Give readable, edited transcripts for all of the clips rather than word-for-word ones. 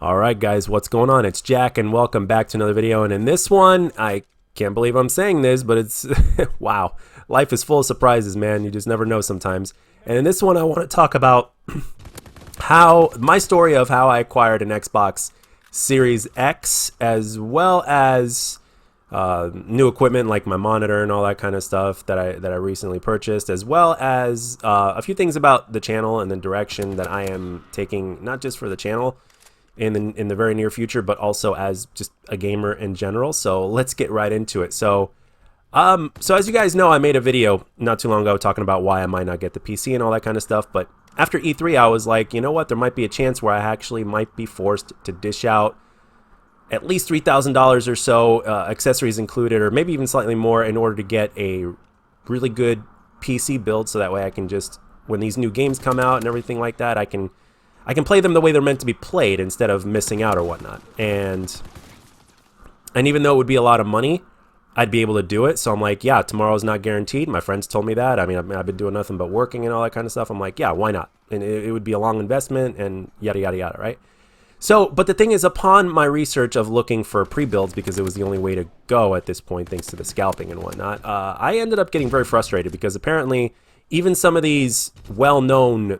Alright guys, what's going on? It's Jack and welcome back to another video, and in this one, I can't believe I'm saying this, but it's, wow, life is full of surprises, man. You just never know sometimes. And in this one, I want to talk about my story of how I acquired an Xbox Series X, as well as new equipment like my monitor and all that kind of stuff that I recently purchased, as well as a few things about the channel and the direction that I am taking, not just for the channel in the very near future, but also as just a gamer in general. So let's get right into it. So as you guys know, I made a video not too long ago talking about why I might not get the PC and all that kind of stuff. But after E3, I was like, you know what? There might be a chance where I actually might be forced to dish out at least $3,000 or so, accessories included, or maybe even slightly more, in order to get a really good PC build. So that way I can just, when these new games come out and everything like that, I can play them the way they're meant to be played instead of missing out or whatnot. And even though it would be a lot of money, I'd be able to do it. So I'm like, yeah, tomorrow's not guaranteed. My friends told me that. I mean, I've been doing nothing but working and all that kind of stuff. I'm like, yeah, why not? And it would be a long investment and yada, yada, yada, right? So, but the thing is, upon my research of looking for pre-builds, because it was the only way to go at this point, thanks to the scalping and whatnot, I ended up getting very frustrated because apparently even some of these well-known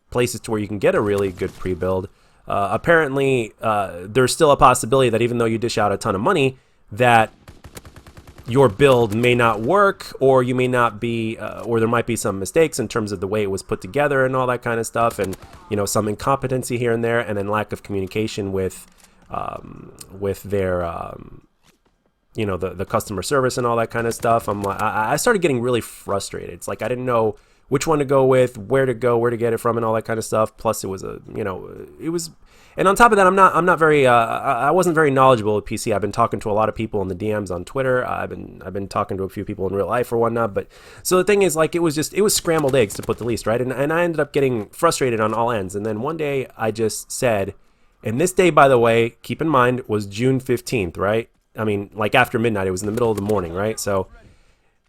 places to where you can get a really good pre-build, apparently there's still a possibility that even though you dish out a ton of money, that your build may not work, or you may not be, or there might be some mistakes in terms of the way it was put together and all that kind of stuff, and some incompetency here and there, and then lack of communication with their the customer service and all that kind of stuff. I started getting really frustrated. It's like I didn't know which one to go with, where to go, where to get it from, and all that kind of stuff. Plus, it was and on top of that, I wasn't very knowledgeable with PC. I've been talking to a lot of people in the DMs on Twitter. I've been talking to a few people in real life or whatnot. But so the thing is, like, it was scrambled eggs, to put the least, right? And I ended up getting frustrated on all ends. And then one day I just said, and this day, by the way, keep in mind, was June 15th, right? I mean, like after midnight, it was in the middle of the morning, right? So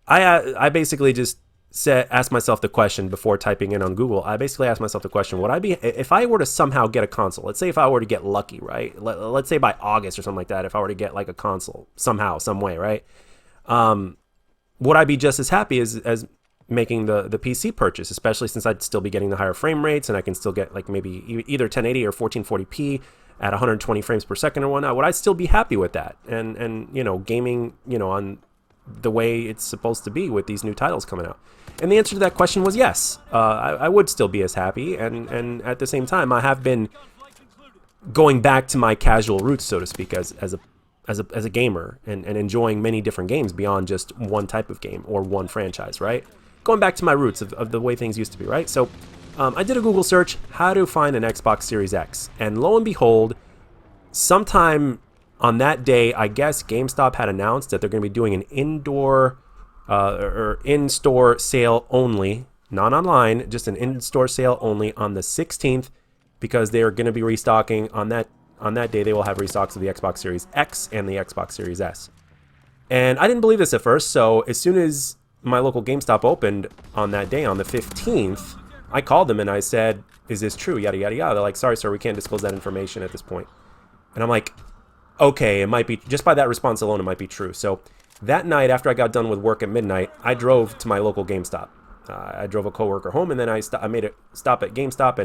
I basically just asked myself the question before typing in on Google. I basically asked myself the question: would I be, if I were to somehow get a console? Let's say if I were to get lucky, right? Let's say by August or something like that, if I were to get like a console somehow, some way, right? Would I be just as happy as making the PC purchase, especially since I'd still be getting the higher frame rates and I can still get like maybe either 1080 or 1440p at 120 frames per second or whatnot? Would I still be happy with that? And gaming, on the way it's supposed to be with these new titles coming out? And the answer to that question was yes. I would still be as happy, and at the same time, I have been going back to my casual roots, so to speak, as a gamer, and enjoying many different games beyond just one type of game or one franchise, right? Going back to my roots of the way things used to be, right? So I did a Google search, how to find an Xbox Series X, and lo and behold, sometime on that day, I guess GameStop had announced that they're going to be doing an indoor or in-store sale only, not online, just an in-store sale only on the 16th, because they're going to be restocking on that day. They will have restocks of the Xbox Series X and the Xbox Series S. And I didn't believe this at first, so as soon as my local GameStop opened on that day, on the 15th, I called them and I said, "Is this true? Yada, yada, yada." They're like, "Sorry, sir, we can't disclose that information at this point." And I'm like, okay, it might be, just by that response alone, it might be true. So that night, after I got done with work at midnight, I drove to my local GameStop. I drove a coworker home, and then I made a stop at GameStop,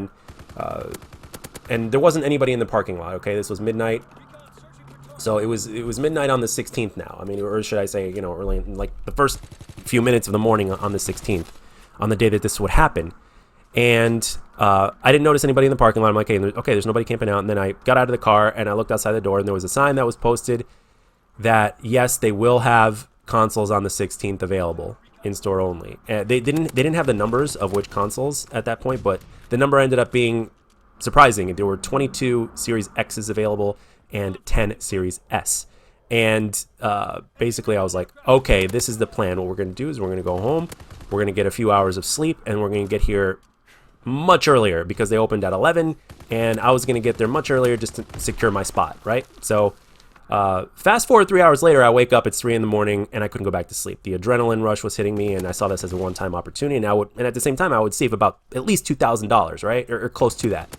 and there wasn't anybody in the parking lot. Okay, this was midnight, so it was midnight on the 16th now. I mean, or should I say, early, like the first few minutes of the morning on the 16th, on the day that this would happen. And I didn't notice anybody in the parking lot. I'm like, okay, there's nobody camping out. And then I got out of the car and I looked outside the door, and there was a sign that was posted that yes, they will have consoles on the 16th available in store only. They didn't have the numbers of which consoles at that point, but the number ended up being surprising. There were 22 Series X's available and 10 Series S. And basically I was like, okay, this is the plan. What we're going to do is we're going to go home, we're going to get a few hours of sleep, and we're going to get here much earlier because they opened at 11, and I was going to get there much earlier just to secure my spot, right? So fast forward 3 hours later, I wake up, it's 3 in the morning, and I couldn't go back to sleep. The adrenaline rush was hitting me, and I saw this as a one-time opportunity, and at the same time, I would save about at least $2,000, right? Or close to that.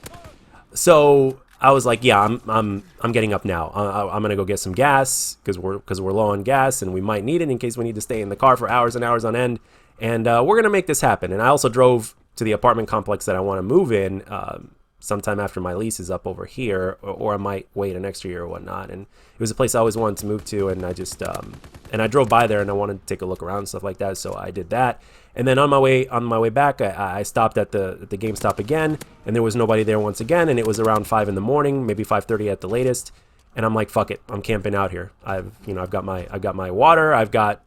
So I was like, yeah, I'm getting up now. I'm gonna go get some gas because we're low on gas and we might need it in case we need to stay in the car for hours and hours on end. And we're gonna make this happen. And I also drove to the apartment complex that I want to move in sometime after my lease is up over here, or I might wait an extra year or whatnot. And it was a place I always wanted to move to, and I just and I drove by there and I wanted to take a look around and stuff like that. So I did that. And then on my way back, I stopped at the GameStop again, and there was nobody there once again, and it was around 5 in the morning, maybe 5:30 at the latest. And I'm like, fuck it, I'm camping out here. I've got my water. I've got,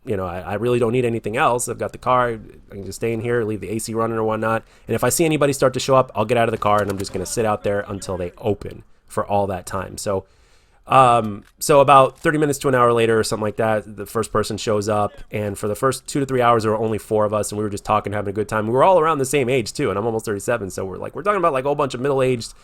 I really don't need anything else. I've got the car. I can just stay in here, leave the AC running or whatnot. And if I see anybody start to show up, I'll get out of the car and I'm just gonna sit out there until they open for all that time. So about 30 minutes to an hour later or something like that, the first person shows up, and for the first 2 to 3 hours there were only 4 of us, and we were just talking, having a good time. We were all around the same age too, and I'm almost 37, so we're talking about like a whole bunch of middle-aged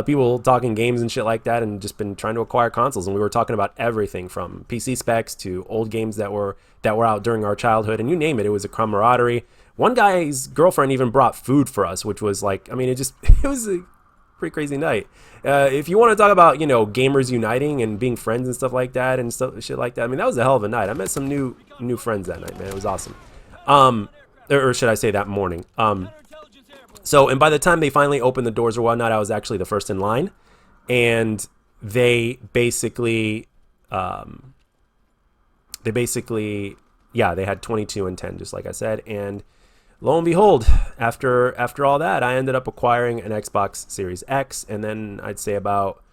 people talking games and shit like that, and just been trying to acquire consoles. And we were talking about everything from PC specs to old games that were out during our childhood, and you name it. It was a camaraderie. One guy's girlfriend even brought food for us, which was like, I mean, it was a pretty crazy night. If you want to talk about, gamers uniting and being friends and stuff like that and shit like that, I mean, that was a hell of a night. I met some new friends that night, man. It was awesome. Or should I say that morning. So, and by the time they finally opened the doors or whatnot, I was actually the first in line, and they basically, they had 22 and 10, just like I said, and lo and behold, after all that, I ended up acquiring an Xbox Series X, and then I'd say about,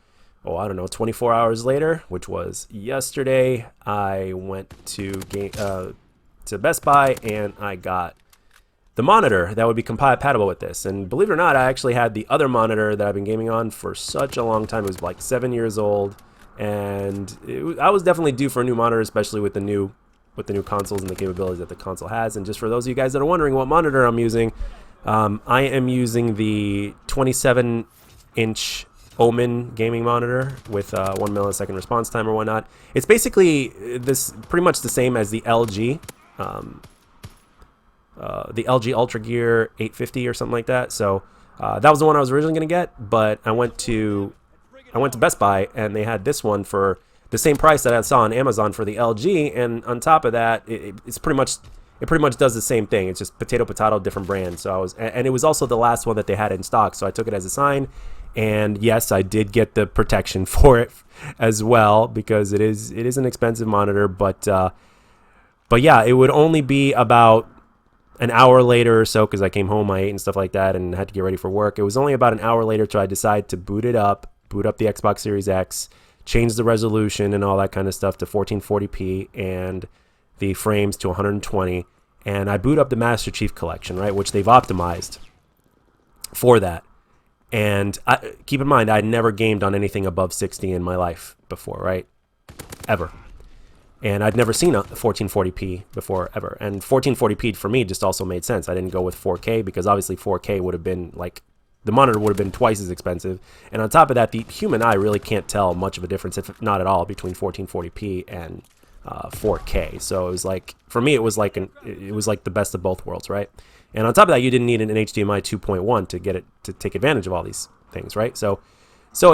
24 hours later, which was yesterday, I went to Best Buy, and I got the monitor that would be compatible with this. And believe it or not, I actually had the other monitor that I've been gaming on for such a long time. It was like 7 years old, and I was definitely due for a new monitor, especially with the new consoles and the capabilities that the console has. And just for those of you guys that are wondering what monitor I'm using, I am using the 27-inch Omen gaming monitor with 1 millisecond response time or whatnot. It's basically pretty much the same as the LG. The LG Ultra Gear 850 or something like that. So that was the one I was originally going to get, but I went to Best Buy, and they had this one for the same price that I saw on Amazon for the LG, and on top of that, it pretty much does the same thing. It's just potato, different brand. So and it was also the last one that they had in stock, so I took it as a sign. And yes, I did get the protection for it as well, because it is an expensive monitor, but yeah, it would only be about an hour later or so, because I came home, I ate and stuff like that, and had to get ready for work. It was only about an hour later till I decided to boot up the Xbox Series X, change the resolution and all that kind of stuff to 1440p and the frames to 120, and I boot up the Master Chief Collection, right, which they've optimized for that. And keep in mind, I'd never gamed on anything above 60 in my life before, right, ever. And I'd never seen a 1440p before, ever. And 1440p for me just also made sense. I didn't go with 4K because obviously 4K would have been like, the monitor would have been twice as expensive. And on top of that, the human eye really can't tell much of a difference, if not at all, between 1440p and 4K. So it was like, for me, it was like the best of both worlds, right? And on top of that, you didn't need an HDMI 2.1 to get it to take advantage of all these things, right? So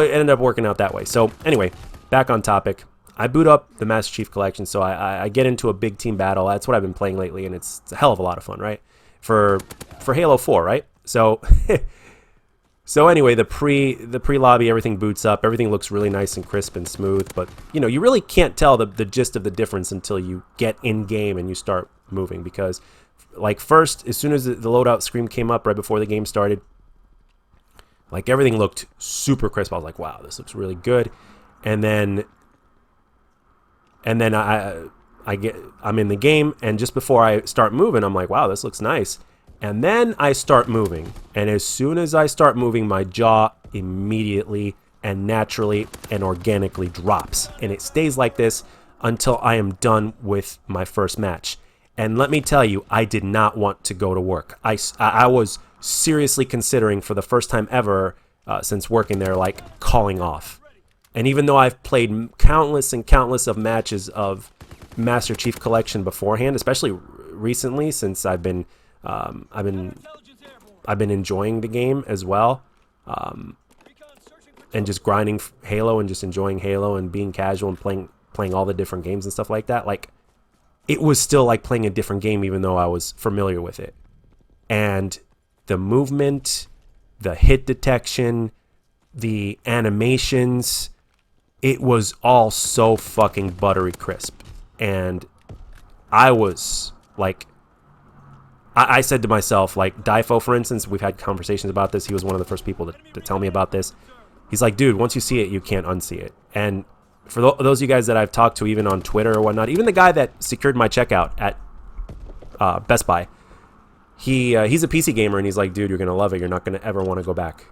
it ended up working out that way. So anyway, back on topic. I boot up the Master Chief Collection, so I get into a big team battle. That's what I've been playing lately, and it's a hell of a lot of fun, right? For Halo 4, right? So so anyway, the pre-lobby, everything boots up. Everything looks really nice and crisp and smooth, but you really can't tell the gist of the difference until you get in game and you start moving, because like first, as soon as the loadout screen came up right before the game started, like everything looked super crisp. I was like, wow, this looks really good. And then I'm in the game, and just before I start moving, I'm like, wow, this looks nice. And then I start moving, and as soon as I start moving, my jaw immediately and naturally and organically drops, and it stays like this until I am done with my first match. And let me tell you, I did not want to go to work. I was seriously considering, for the first time ever since working there, like calling off. And even though I've played countless and countless of matches of Master Chief Collection beforehand, especially recently since I've been enjoying the game as well, and just grinding Halo and just enjoying Halo and being casual and playing all the different games and stuff like that, like it was still like playing a different game even though I was familiar with it. And the movement, the hit detection, the animations, it was all so fucking buttery crisp. And I was like, I said to myself, like Difo, for instance, we've had conversations about this. He was one of the first people to tell me about this. He's like, dude, once you see it, you can't unsee it. And for those of you guys that I've talked to, even on Twitter or whatnot, even the guy that secured my checkout at Best Buy, he's a PC gamer, and he's like, dude, you're going to love it. You're not going to ever want to go back.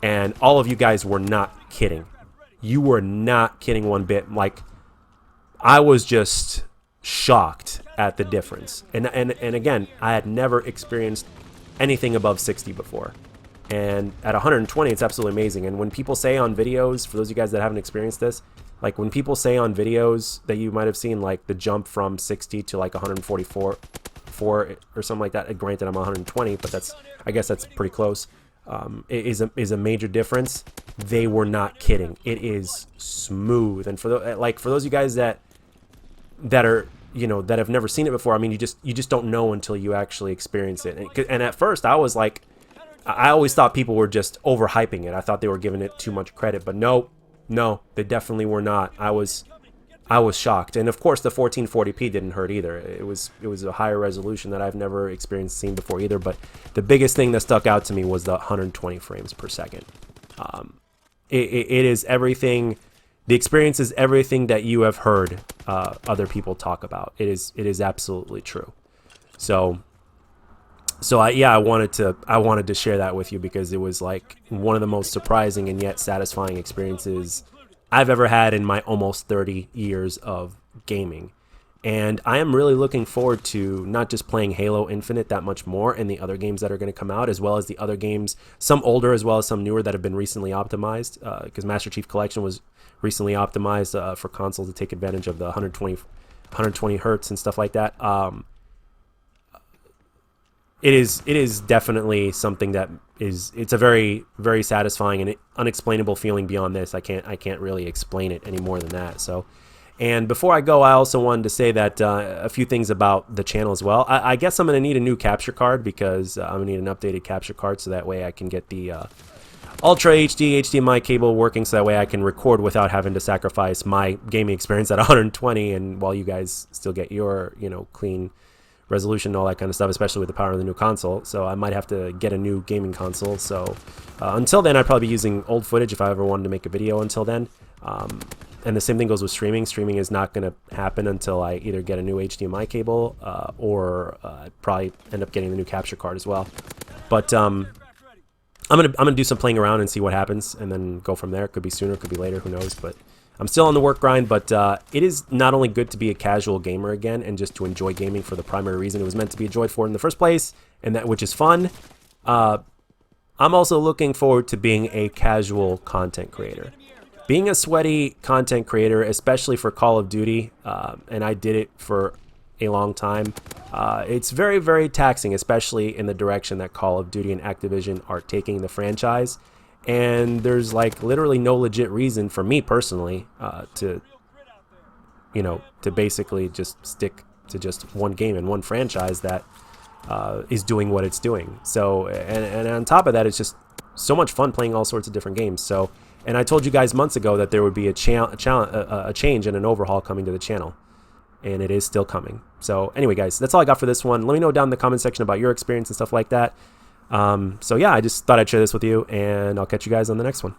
And all of you guys were not kidding. You were not kidding one bit. Like, I was just shocked at the difference. And again, I had never experienced anything above 60 before. And at 120, it's absolutely amazing. And when people say on videos, for those of you guys that haven't experienced this, like when people say on videos that you might have seen, like the jump from 60 to like 144 or something like that, granted I'm 120, but I guess that's pretty close, is a major difference. They were not kidding. It is smooth. And for those of you guys that are, you know, that have never seen it before, I mean, you just don't know until you actually experience it. And at first I was like, I always thought people were just overhyping it. I thought they were giving it too much credit, but no, they definitely were not. I was shocked. And of course the 1440p didn't hurt either. It was a higher resolution that I've never seen before either, but the biggest thing that stuck out to me was the 120 frames per second. It is everything. The experience is everything that you have heard other people talk about. It is absolutely true. So I wanted to share that with you because it was like one of the most surprising and yet satisfying experiences I've ever had in my almost 30 years of gaming. And I am really looking forward to not just playing Halo Infinite that much more and the other games that are going to come out, as well as the other games, some older as well as some newer that have been recently optimized, because Master Chief Collection was recently optimized for console to take advantage of the 120 hertz and stuff like that. It is definitely something that it's a very, very satisfying and unexplainable feeling beyond this. I can't really explain it any more than that. So, and before I go, I also wanted to say that a few things about the channel as well. I guess I'm going to need a new capture card because I'm going to need an updated capture card so that way I can get the Ultra HD HDMI cable working, so that way I can record without having to sacrifice my gaming experience at 120, and while you guys still get your, you know, clean resolution and all that kind of stuff, especially with the power of the new console. So I might have to get a new gaming console. So until then, I'd probably be using old footage if I ever wanted to make a video until then. And the same thing goes with streaming. Streaming is not going to happen until I either get a new HDMI cable or probably end up getting the new capture card as well. But I'm gonna do some playing around and see what happens, and then go from there. It could be sooner, it could be later, who knows. But I'm still on the work grind. But it is not only good to be a casual gamer again and just to enjoy gaming for the primary reason it was meant to be enjoyed for in the first place, and that which is fun. I'm also looking forward to being a casual content creator. Being a sweaty content creator, especially for Call of Duty, and I did it for a long time, it's very, very taxing, especially in the direction that Call of Duty and Activision are taking the franchise. And there's like literally no legit reason for me personally to basically just stick to just one game and one franchise that is doing what it's doing. So, and on top of that, it's just so much fun playing all sorts of different games. So, and I told you guys months ago that there would be a change and an overhaul coming to the channel, and it is still coming. So anyway, guys, that's all I got for this one. Let me know down in the comment section about your experience and stuff like that. So yeah, I just thought I'd share this with you, and I'll catch you guys on the next one.